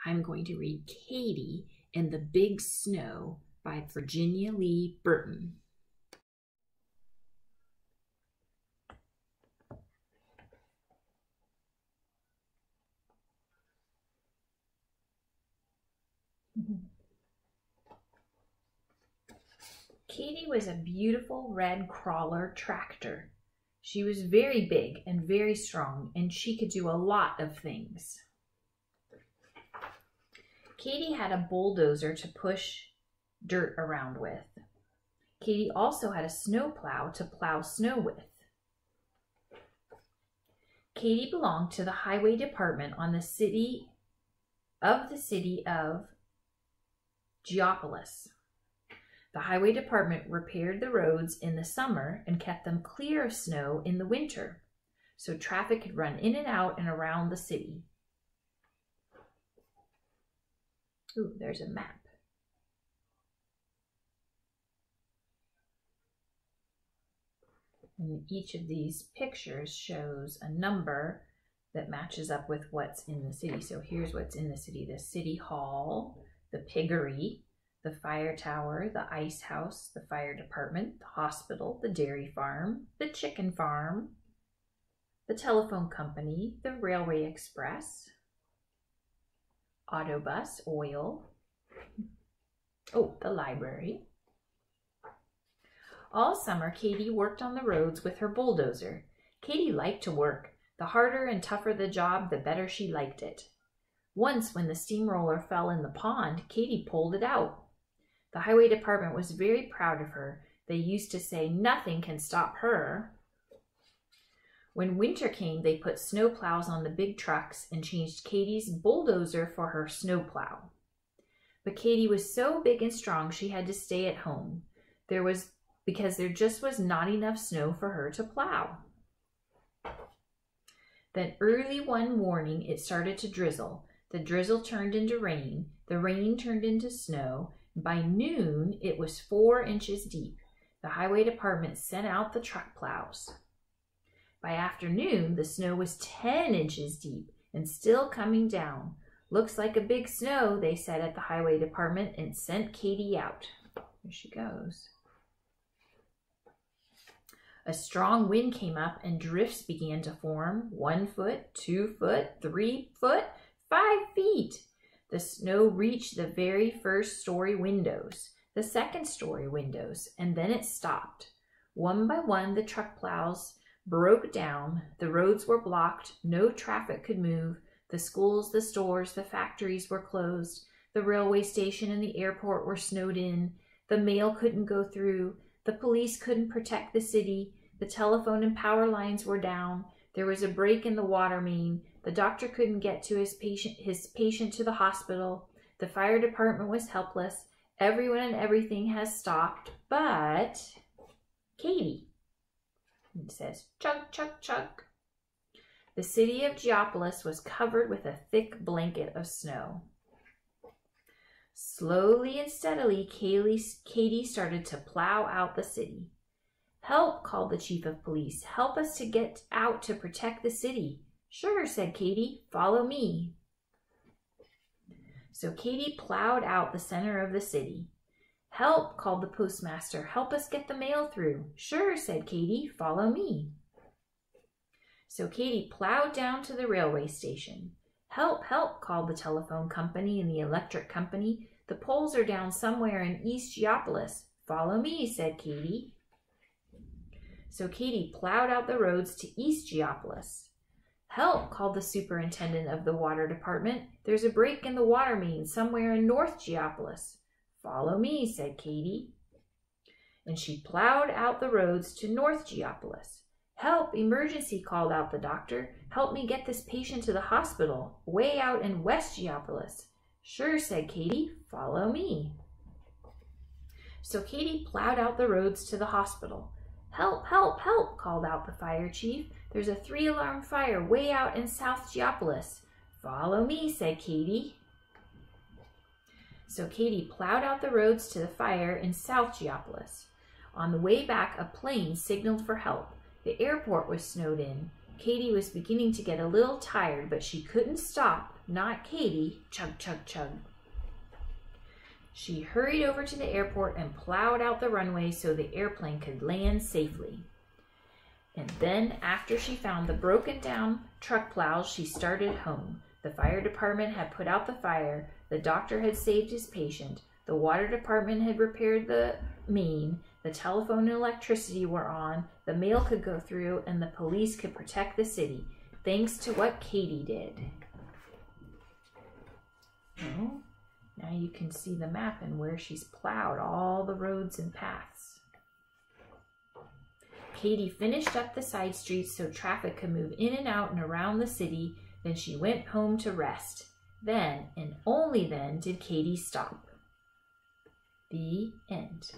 I'm going to read Katy and the Big Snow by Virginia Lee Burton. Katy was a beautiful red crawler tractor. She was very big and very strong, and she could do a lot of things. Katy had a bulldozer to push dirt around with. Katy also had a snowplow to plow snow with. Katy belonged to the highway department on the city of Geopolis. The highway department repaired the roads in the summer and kept them clear of snow in the winter, so traffic could run in and out and around the city. Ooh, there's a map. And each of these pictures shows a number that matches up with what's in the city. So here's what's in the city: the city hall, the piggery, the fire tower, the ice house, the fire department, the hospital, the dairy farm, the chicken farm, the telephone company, the railway express, autobus, oil, the library. All summer, Katy worked on the roads with her bulldozer. Katy liked to work. The harder and tougher the job, the better she liked it. Once, when the steamroller fell in the pond, Katy pulled it out. The highway department was very proud of her. They used to say, "Nothing can stop her." When winter came, they put snow plows on the big trucks and changed Katy's bulldozer for her snow plow. But Katy was so big and strong she had to stay at home. Because there just was not enough snow for her to plow. Then early one morning it started to drizzle. The drizzle turned into rain. The rain turned into snow. By noon it was 4 inches deep. The highway department sent out the truck plows. By afternoon the snow was 10 inches deep and still coming down. "Looks like a big snow," they said at the highway department, and sent Katy out. There she goes. A strong wind came up and drifts began to form. 1 foot, 2 foot, 3 foot, 5 feet. The snow reached the very first story windows, the second story windows, and then it stopped. One by one, the truck plows broke down. The roads were blocked. No traffic could move. The schools, the stores, the factories were closed. The railway station and the airport were snowed in. The mail couldn't go through. The police couldn't protect the city. The telephone and power lines were down. There was a break in the water main. The doctor couldn't get to his patient to the hospital. The fire department was helpless. Everyone and everything has stopped, but Katy. It says, chug, chug, chug. The city of Geopolis was covered with a thick blanket of snow. Slowly and steadily, Katy started to plow out the city. "Help," called the chief of police. "Help us to get out to protect the city." "Sure," said Katy. "Follow me." So Katy plowed out the center of the city. "Help," called the postmaster. "Help us get the mail through." "Sure," said Katy. "Follow me." So Katy plowed down to the railway station. "Help, help," called the telephone company and the electric company. "The poles are down somewhere in East Geopolis." "Follow me," said Katy. So Katy plowed out the roads to East Geopolis. "Help," called the superintendent of the water department. "There's a break in the water main somewhere in North Geopolis." "Follow me," said Katy. And she plowed out the roads to North Geopolis. "Help, emergency," called out the doctor. "Help me get this patient to the hospital, way out in West Geopolis." "Sure," said Katy. "Follow me." So Katy plowed out the roads to the hospital. "Help, help, help," called out the fire chief. "There's a 3-alarm fire way out in South Geopolis." "Follow me," said Katy. So Katy plowed out the roads to the fire in South Geopolis. On the way back, a plane signaled for help. The airport was snowed in. Katy was beginning to get a little tired, but she couldn't stop. Not Katy. Chug, chug, chug. She hurried over to the airport and plowed out the runway so the airplane could land safely. And then, after she found the broken down truck plows, she started home. The fire department had put out the fire. The doctor had saved his patient. The water department had repaired the main. The telephone and electricity were on. The mail could go through, and the police could protect the city, thanks to what Katy did. Oh, now you can see the map and where she's plowed all the roads and paths. Katy finished up the side streets so traffic could move in and out and around the city. Then she went home to rest. Then, and only then, did Katy stop. The end.